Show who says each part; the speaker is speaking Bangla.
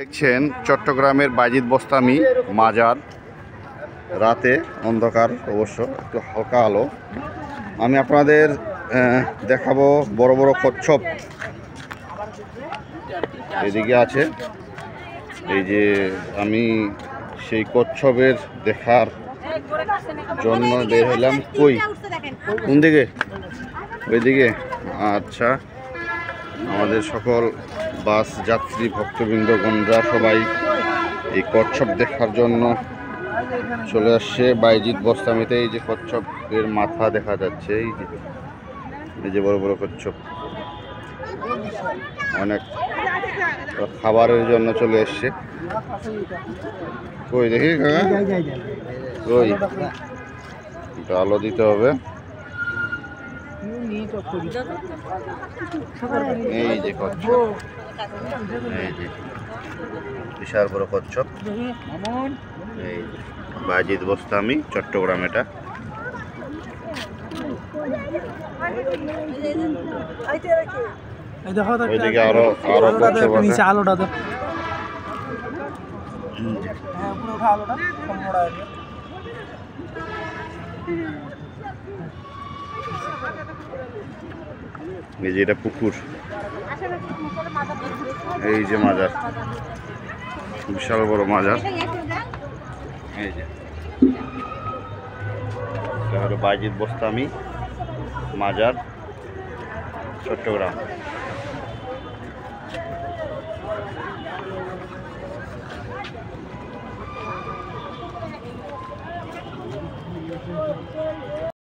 Speaker 1: দেখছেন চট্টগ্রামের বাইজিদ বোস্তামি মাজার। রাতে অন্ধকার, অবশ্য একটু হালকা আলো। আমি আপনাদের দেখাবো বড় বড় কচ্ছপ এদিকে আছে। এই যে আমি সেই কচ্ছপের দেখার জন্য বের হলাম। কই, কোন দিকে? ওইদিকে। আচ্ছা, আমাদের সকল বাস যাত্রী ভক্তবৃন্দগণরা সবাই এই কচ্ছপ দেখার জন্য চলে আসছে বাইজিদ বোস্তামিতে। এই যে কচ্ছপের মাথা দেখা যাচ্ছে, এই যে বড় বড় কচ্ছপ, অনেক খাবারের জন্য চলে এসছে। কই দেখি কাকা, কই একটু আলো দিতে হবে। এই যে কচ্ছপ, এই যে বিশাল বড় কচ্ছপ। এই বাইজিদ বোস্তামি চট্টগ্রাম। এটা ওইদিকে আরো কচ্ছপ আছে। এই যে এটা পুকুর, এই যে মাজার, বিশাল বড় মাজার। এই যে এটা হলো বাইজিদ বোস্তামি মাজার, চট্টগ্রাম।